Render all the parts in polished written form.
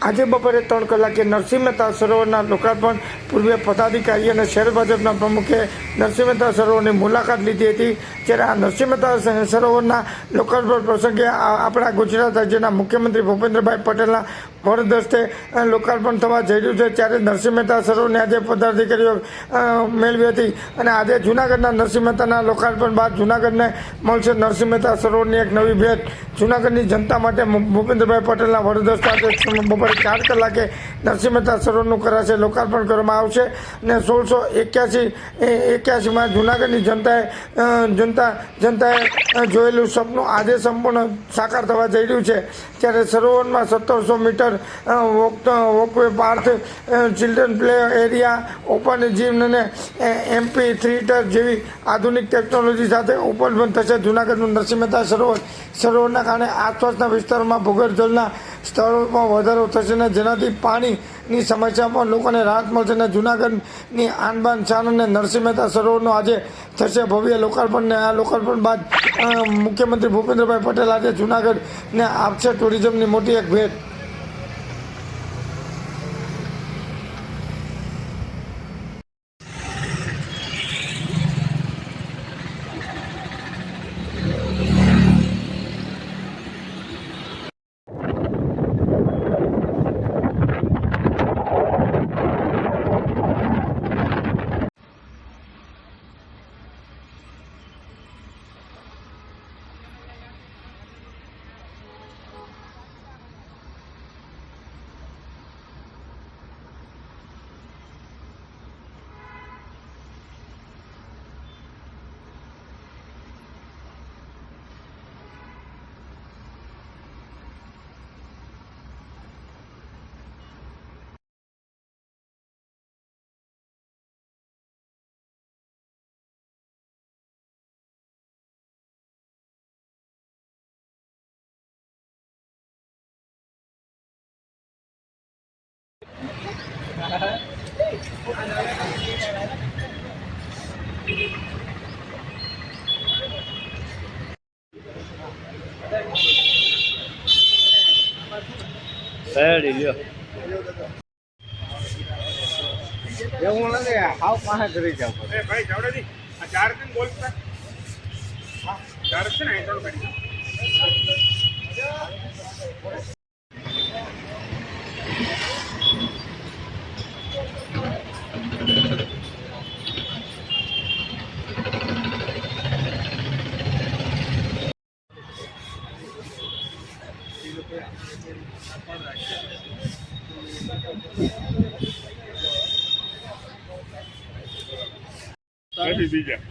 આજે બપોરે 3 કલાકે નરસિંહ મહેતા સરોવરના લોકાર્પણ પૂર્વે પદાધિકારી અને શહેર ભાજપના પ્રમુખે નરસિંહ મહેતા સરોવરની મુલાકાત લીધી હતી। જ્યારે આ નરસિંહ મહેતા સરોવરના લોકાર્પણ પ્રસંગે આપણા ગુજરાત રાજ્યના મુખ્યમંત્રી ભૂપેન્દ્રભાઈ પટેલના વરદ હસ્તે લોકાર્પણ થવા જઈ રહ્યું છે। ત્યારે નરસિંહ મહેતા સરોવરની આજે પદાધિકારીઓ મેળવી હતી અને આજે જૂનાગઢના નરસિંહ મહેતાના લોકાર્પણ બાદ જૂનાગઢને મળશે નરસિંહ મહેતા સરોવરની એક નવી ભેટ। જૂનાગઢની જનતા માટે ભૂપેન્દ્રભાઈ પટેલના વરદ હસ્તે આજે બપોરે 4 કલાકે નરસિંહ મહેતા સરોવરનું કરાશે લોકાર્પણ કરવામાં આવશે અને 1681માં જૂનાગઢની જનતાએ જોયેલું સપનું આજે સંપૂર્ણ સાકાર થવા જઈ રહ્યું છે। ત્યારે સરોવરમાં 1700 metre walkway park, children play area, open gym અને MP થિયેટર જેવી આધુનિક ટેકનોલોજી સાથે ઓપન પણ થશે જૂનાગઢનું નરસિંહ મહેતા સરોવરના કારણે આસપાસના વિસ્તારોમાં ભૂગર્ભ જળના સ્થળોમાં વધારો થશે અને જેનાથી પાણીની સમસ્યામાં લોકોને રાહત મળશે અને જૂનાગઢની આનબાન શાન અને નરસિંહ મહેતા સરોવરનો આજે થશે ભવ્ય લોકાર્પણ। આ લોકાર્પણ બાદ મુખ્યમંત્રી ભૂપેન્દ્રભાઈ પટેલ આજે જૂનાગઢને આપશે ટુરિઝમની મોટી એક ભેટ। એવું નથી હાવ પાસે કરી જાવ ભાઈ જાવડાજી આ 4 દિન બોલતા હા 4 છે ને એ થોડું કરી બીજા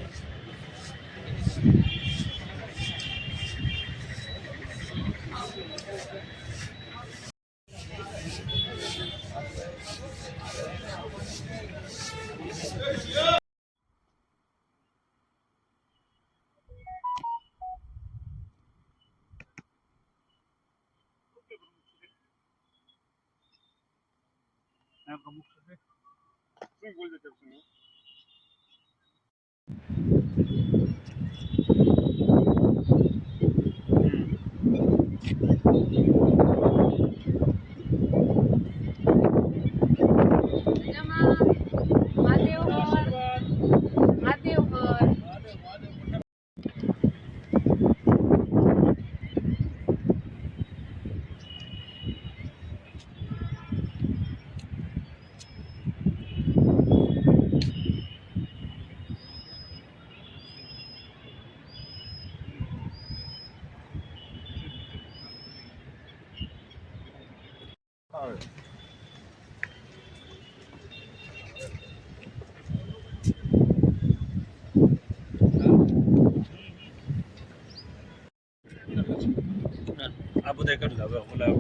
प्रमुख શું બોલ દેते हैं આ બધા કરી લો ઓલા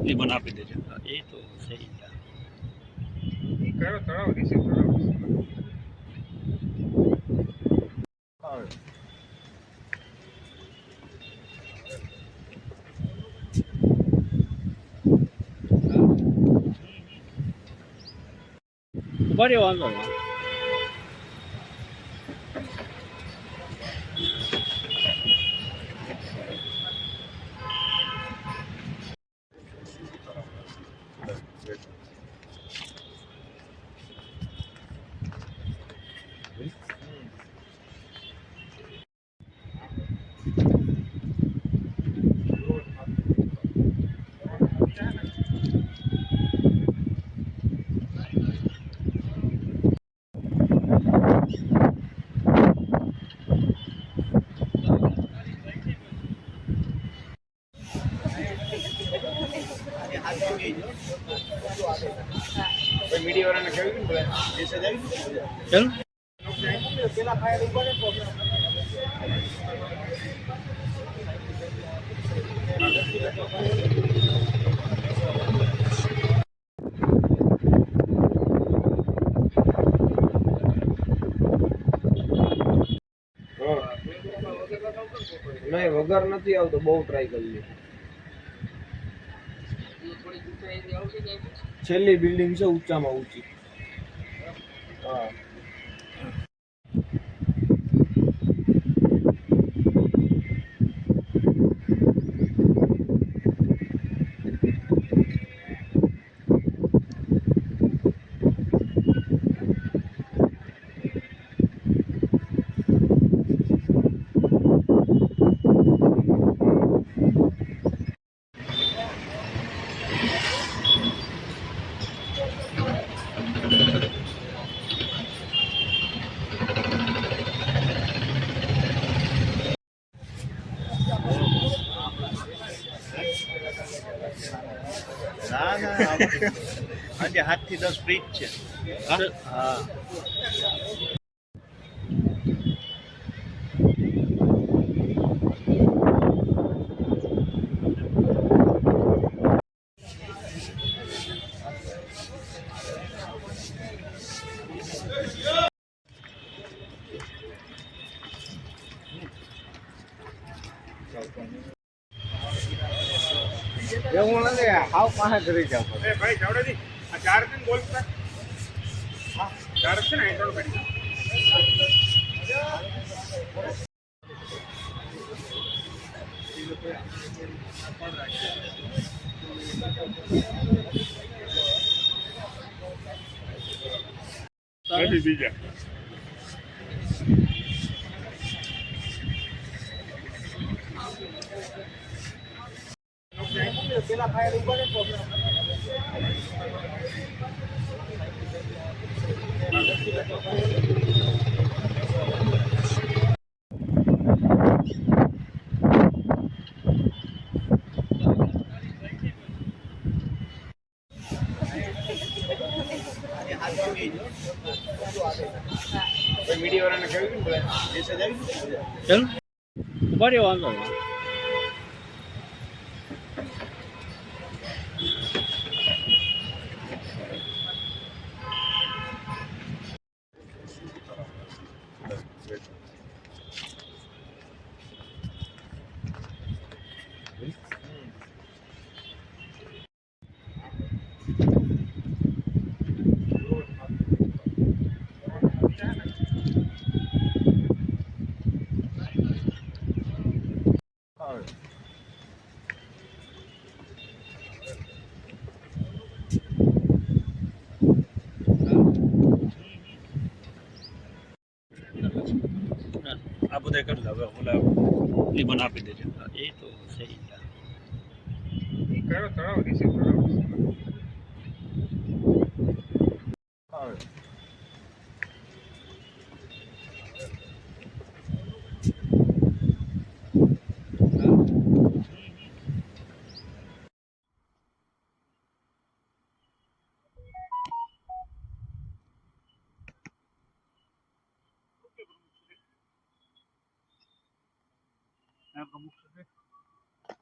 એ મને આપી દેજો એ તો સહી કયો તળાવ રિસીવ તળાવ બરે વાંધો મીડિયા વાળાને કહ્યું ને મેસેજ આવી ચલો પેલા ફાયર ઉપર નહીં વગર નથી આવતો બહુ ટ્રાય કરી છેલ્લી બિલ્ડિંગ છે ઊંચામાં ઊંચી હા ના ના આજે 7 થી 10 ફ્રીજ છે હા એવું નથી હાવ પાસે કરી જાવ ભાઈ જાવડેજી આ ચાર દિન બોલતા હા ચાર છે ને ત્રણ કરી બીજા પેલા ફાયર ઉપર મીડિયા વાળાને કહ્યું ને મેસેજ આવી ચલો ઉભા રહ્યો વાંધો નહીં આ બધા કરી લો હવે ઓલા એ મને આપી દેજો એ તો સહી કયો તળાવ રિસીવ તળાવ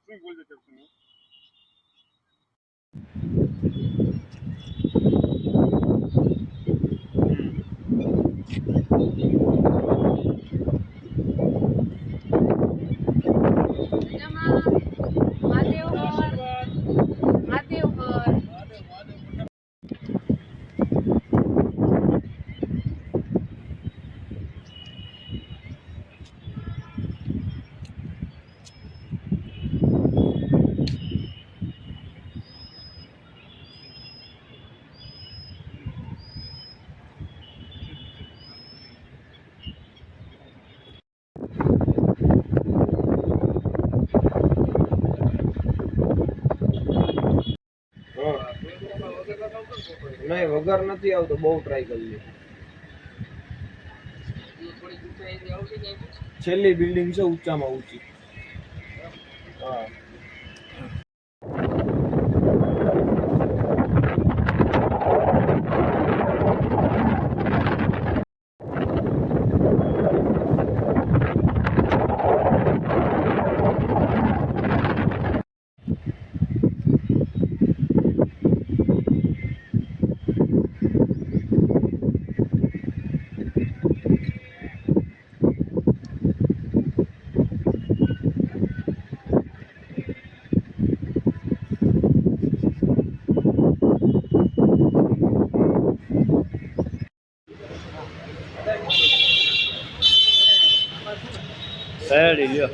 શું બોલજો ચર્ચા નહીં વગર નથી આવતો બહુ ટ્રાય કરી છેલ્લી બિલ્ડિંગ છે ઊંચામાં ઊંચી હા રેડી લ્યો.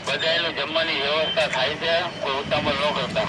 બધાયનું જમવાની વ્યવસ્થા થાય છે, કોઈ ઉતામળ ન કરતા.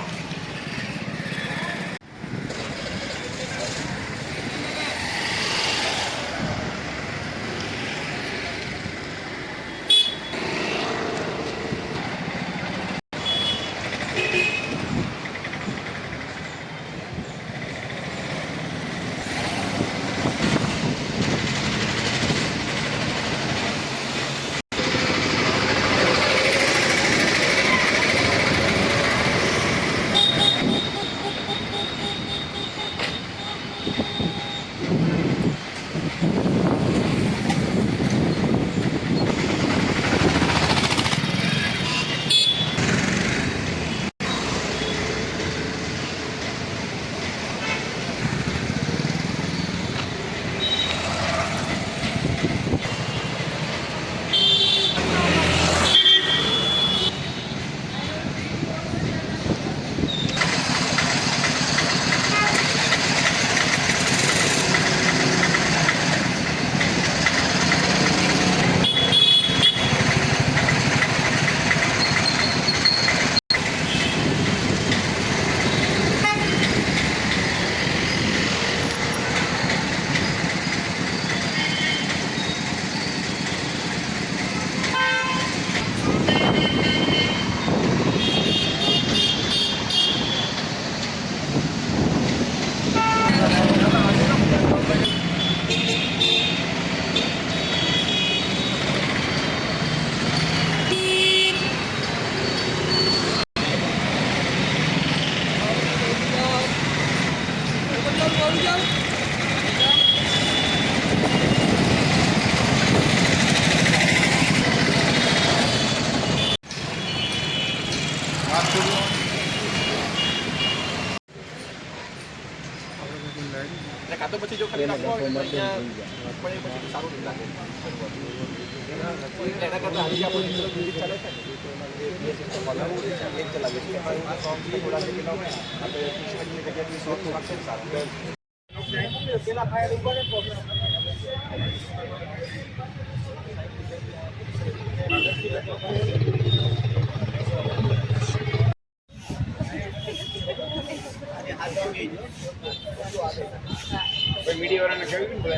મીડિયા વાળાને કહ્યું ને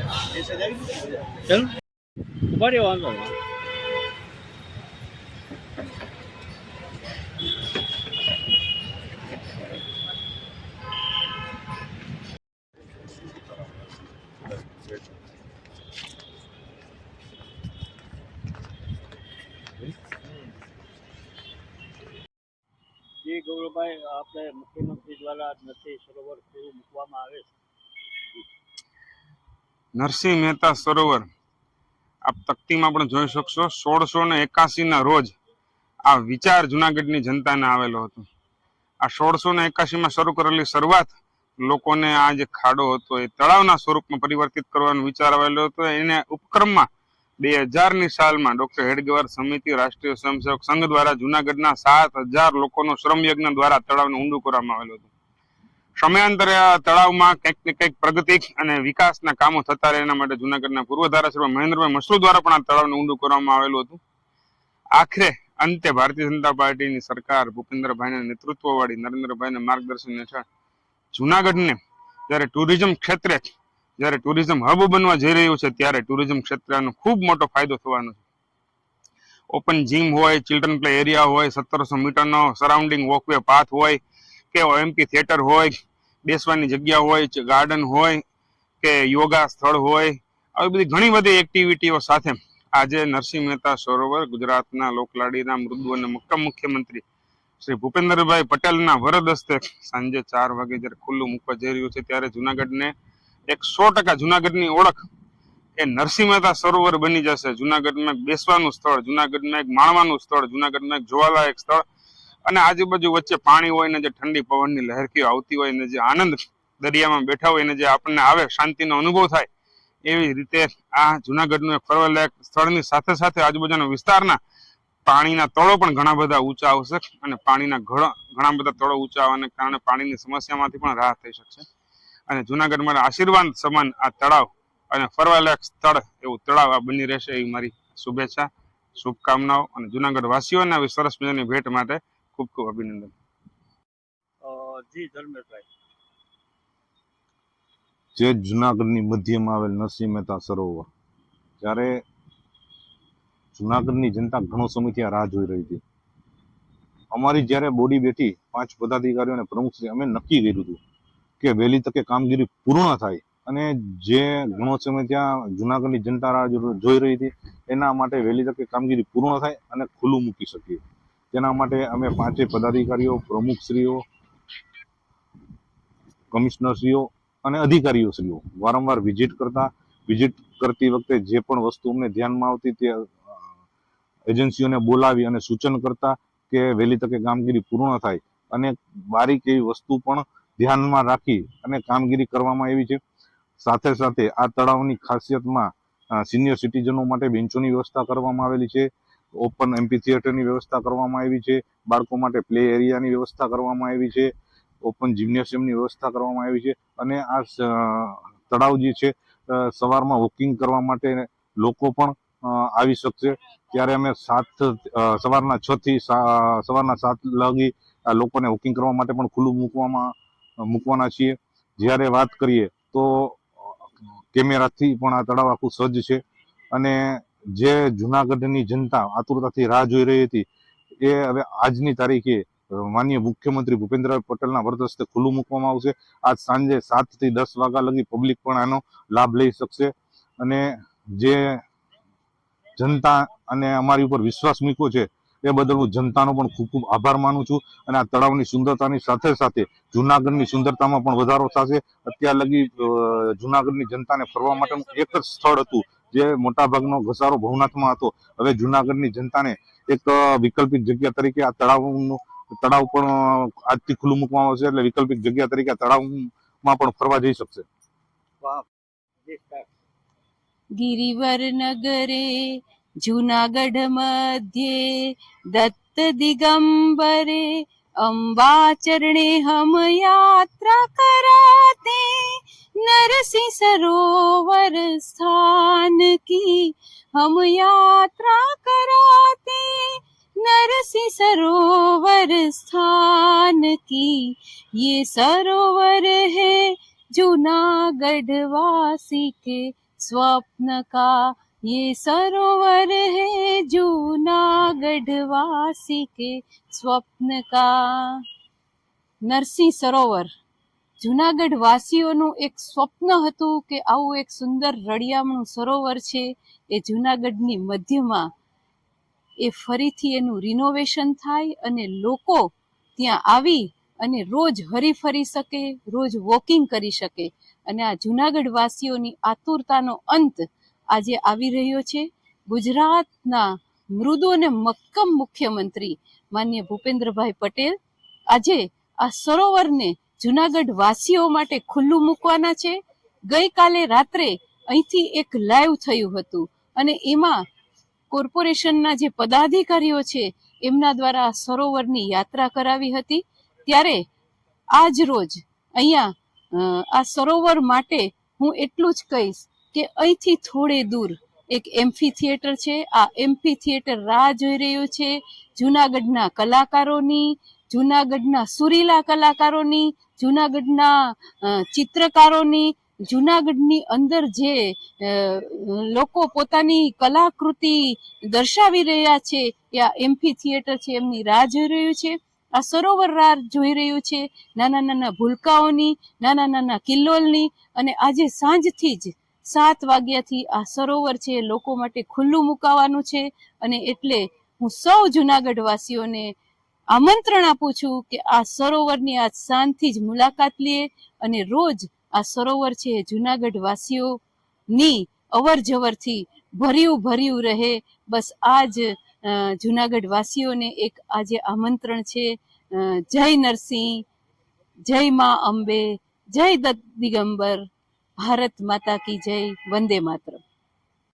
ચાલ ઉભા રહ્યો, વાંધો નહીં. જી ગૌરવભાઈ, આપણે મુખ્યમંત્રી દ્વારા નરસિંહ સરોવર પૂરું મૂકવામાં આવે છે. નરસિંહ મહેતા સરોવર આપ તકતીમાં પણ જોઈ શકશો. 1681 રોજ આ વિચાર જુનાગઢની જનતાને આવેલો હતો. આ 1681 શરૂ કરેલી શરૂઆત લોકોને આ જે ખાડો હતો એ તળાવના સ્વરૂપમાં પરિવર્તિત કરવાનો વિચાર આવેલો હતો. એને ઉપક્રમમાં 2000ની સાલમાં ડોક્ટર હેડગેવાર સમિતિ રાષ્ટ્રીય સ્વયંસેવક સંઘ દ્વારા જુનાગઢના 7000 લોકોનો શ્રમયજ્ઞ દ્વારા તળાવને ઊંડું કરવામાં આવેલું હતું. સમયાંતરે આ તળાવમાં કંઈક ને કંઈક પ્રગતિ અને વિકાસના કામો થતા રહે એના માટે જુનાગઢના પૂર્વ ધારાસભ્ય મહેન્દ્રભાઈ મશરૂ દ્વારા પણ આ તળાવને ઊંડું કરવામાં આવેલું હતું. આખરે અંતે ભારતીય જનતા પાર્ટીની સરકાર ભૂપેન્દ્રભાઈના નેતૃત્વવાળી નરેન્દ્રભાઈના માર્ગદર્શન હેઠળ જુનાગઢને જ્યારે ટુરિઝમ ક્ષેત્રે જ્યારે ટુરિઝમ હબ બનવા જઈ રહ્યું છે ત્યારે ટુરિઝમ ક્ષેત્રનો ખૂબ મોટો ફાયદો થવાનો છે. ઓપન જીમ હોય, ચિલ્ડ્રન પ્લે એરિયા હોય, 1700 મીટરનો સરાઉન્ડિંગ વોકવે પાથ હોય કે એમપી થિયેટર હોય, બેસવાની જગ્યા હોય, ગાર્ડન હોય કે યોગા સ્થળ હોય, આવી બધી ઘણી બધી એક્ટિવિટીઓ સાથે આજે નરસિંહ મહેતા સરોવર ગુજરાતના લોકલાડીના મૃદુ અને મક્કમ મુખ્યમંત્રી શ્રી ભૂપેન્દ્રભાઈ પટેલના વરદ હસ્તે સાંજે 4 વાગે જ્યારે ખુલ્લું મૂકવા જઈ રહ્યું છે ત્યારે જુનાગઢને 100% જુનાગઢની ઓળખ એ નરસિંહ મહેતા સરોવર બની જશે. જુનાગઢમાં એક બેસવાનું સ્થળ, જુનાગઢમાં એક માણવાનું સ્થળ, જુનાગઢમાં એક જોવાલાયક સ્થળ અને આજુબાજુ વચ્ચે પાણી હોય ને જે ઠંડી પવનની લહેરકીઓ આવતી હોય ને જે આનંદ દરિયામાં બેઠા હોય ને જે આપણને આવે, શાંતિનો અનુભવ થાય, એવી રીતે આ જુનાગઢનું એક ફરવાલાયક સ્થળની સાથે સાથે આજુબાજુના વિસ્તારના પાણીના તળો પણ ઘણા બધા ઊંચા આવશે અને પાણીના ઘણા બધા તળો ઊંચા આવવાને કારણે પાણીની સમસ્યામાંથી પણ રાહત થઈ શકશે. અને જુનાગઢ માટે આશીર્વાદ સમાન આ તળાવ અને ફરવાલાયક સ્થળ એવું તળાવ આ બની રહેશે એવી મારી શુભેચ્છા, શુભકામનાઓ અને જુનાગઢ વાસીઓને આવી સરસ મજાની ભેટ માટે ખૂબ ખૂબ અભિનંદન. જી ધર્મેશભાઈ. જે જુનાગઢની મધ્યમાં આવેલ નરસિંહ મહેતા સરોવર, જ્યારે જુનાગઢની જનતા ઘણો સમયથી આ રાહ જોઈ રહી હતી. અમારી જ્યારે બોડી બેઠી 5 પદાધિકારીઓ અને પ્રમુખશ્રી, અમે નક્કી કર્યું હતું કે વહેલી તકે કામગીરી પૂર્ણ થાય અને જે ઘણો સમય ત્યાં જુનાગઢની જનતા રાહ જોઈ રહી હતી એના માટે વહેલી તકે કામગીરી પૂર્ણ થાય અને ખુલ્લું મૂકી શકીએ. તેના માટે અમે 5 પદાધિકારીઓ, પ્રમુખશ્રીઓ, કમિશનરશ્રીઓ અને અધિકારીઓશ્રીઓ વારંવાર વિઝિટ કરતી વખતે જે પણ વસ્તુ અમને ધ્યાનમાં આવતી તે એજન્સીઓને બોલાવી અને સૂચન કરતા કે વહેલી તકે કામગીરી પૂર્ણ થાય અને બારીક એવી વસ્તુ પણ ધ્યાનમાં રાખી અને કામગીરી કરવામાં આવી છે. સાથે સાથે આ તળાવની ખાસિયતમાં સિનિયર સિટીઝનો માટે બેન્ચોની વ્યવસ્થા કરવામાં આવેલી છે, ઓપન એમ્પી થિયેટરની વ્યવસ્થા કરવામાં આવી છે, બાળકો માટે પ્લે એરિયાની વ્યવસ્થા કરવામાં આવી છે, ઓપન જિમ્નેશિયમની વ્યવસ્થા કરવામાં આવી છે અને આ તળાવ જે છે સવારમાં વોકિંગ કરવા માટે લોકો પણ આવી શકશે. ત્યારે અમે સવારના 6 થી સવારના 7 લગી આ લોકોને વોકિંગ કરવા માટે પણ ખુલ્લું મૂકવાના છીએ. જ્યારે વાત કરીએ તો કેમેરાથી પણ આ તળાવ આખું સજ્જ છે અને જે જુનાગઢની જનતા આતુરતાથી રાહ જોઈ રહી હતી એ હવે આજની તારીખે માનનીય મુખ્યમંત્રી ભૂપેન્દ્રભાઈ પટેલના વરદ હસ્તે ખુલ્લું મૂકવામાં આવશે. આજ સાંજે 7 થી 10 વાગ્યા લગી પબ્લિક પણ આનો લાભ લઈ શકશે અને જે જનતા અને અમારી ઉપર વિશ્વાસ મૂક્યો છે એ બદલ હું જનતાનો પણ ખૂબ ખૂબ આભાર માનું છું. અને આ તળાવની સુંદરતાની સાથે સાથે જુનાગઢની સુંદરતામાં પણ વધારો થશે. અત્યાર લગી જુનાગઢની જનતાને ફરવા માટેનું એક જ સ્થળ હતું જે મોટાભાગનો ઘસારો ભવનાથમાં હતો. હવે જુનાગઢની જનતાને એક વૈકલ્પિક જગ્યા તરીકે આ તળાવ પણ આજથી ખુલ્લું મૂકવામાં આવશે એટલે વૈકલ્પિક જગ્યા તરીકે આ તળાવમાં પણ ફરવા જઈ શકશે. गिरिवर नगरे जूनागढ़ मध्ये दत्त दिगंबरे अम्बाचरणे हम यात्रा कराते नरसिंह सरोवर स्थान की हम यात्रा कराते नरसिंह सरोवर स्थान की ये सरोवर है जूनागढ़ वासी के स्वप्न का ये सरोवर है जूनागढ़ वासी के स्वप्न का. નરસિંહ સરોવર જૂનાગઢ વાસીઓનું એક સ્વપ્ન હતું કે આવું એક સુંદર રળિયામણું સરોવર છે એ જૂનાગઢની મધ્યમાં એ ફરીથી એનું રિનોવેશન થાય અને લોકો ત્યાં આવી અને રોજ હરીફરી શકે, રોજ વોકિંગ કરી શકે અને આ જૂનાગઢ વાસીઓની આતુરતાનો અંત આજે આવી રહ્યો છે. ગુજરાતના મૃદુ અને મક્કમ મુખ્યમંત્રી માનનીય ભૂપેન્દ્રભાઈ પટેલ આજે આ સરોવરને જૂનાગઢ વાસીઓ માટે ખુલ્લું મૂકવાના છે. ગઈકાલે રાત્રે અહીંથી એક લાઈવ થયું હતું અને એમાં કોર્પોરેશનના જે પદાધિકારીઓ છે એમના દ્વારા સરોવરની યાત્રા કરાવી હતી. ત્યારે આજ રોજ અહીંયા આ સરોવર માટે હું એટલું જ કહીશ કે અહીંથી થોડે દૂર એક એમ્ફી થિયેટર છે. આ એમ્ફી થિયેટર રાહ જોઈ રહ્યું છે જૂનાગઢના કલાકારોની, જૂનાગઢના સુરીલા કલાકારોની, જુનાગઢના ચિત્રકારોની, જુનાગઢની અંદર જે લોકો પોતાની કલાકૃતિ દર્શાવી રહ્યા છે, યા એમ્ફી થિયેટર છે એમની રાહ જોઈ રહ્યું છે, આ સરોવર રાહ જોઈ રહ્યું છે, નાના નાના ભૂલકાઓની, નાના નાના કિલ્લોલની. અને આજે સાંજથી જ 7 વાગ્યાથી આ સરોવર છે લોકો માટે ખુલ્લું મુકાવાનું છે. અને એટલે હું સૌ જુનાગઢ વાસીઓને આમંત્રણ આપું છું કે આ સરોવરની આજ સાંજથી જ મુલાકાત લે અને રોજ આ સરોવર છે જુનાગઢ વાસીઓની અવર જવરથી ભર્યું રહે. બસ આજ જુનાગઢ વાસીઓને એક આજે આમંત્રણ છે. જય નરસિંહ, જય મા અંબે, જય દત્ત દિગંબર, ભારત માતા કી જય, વંદે માતરમ.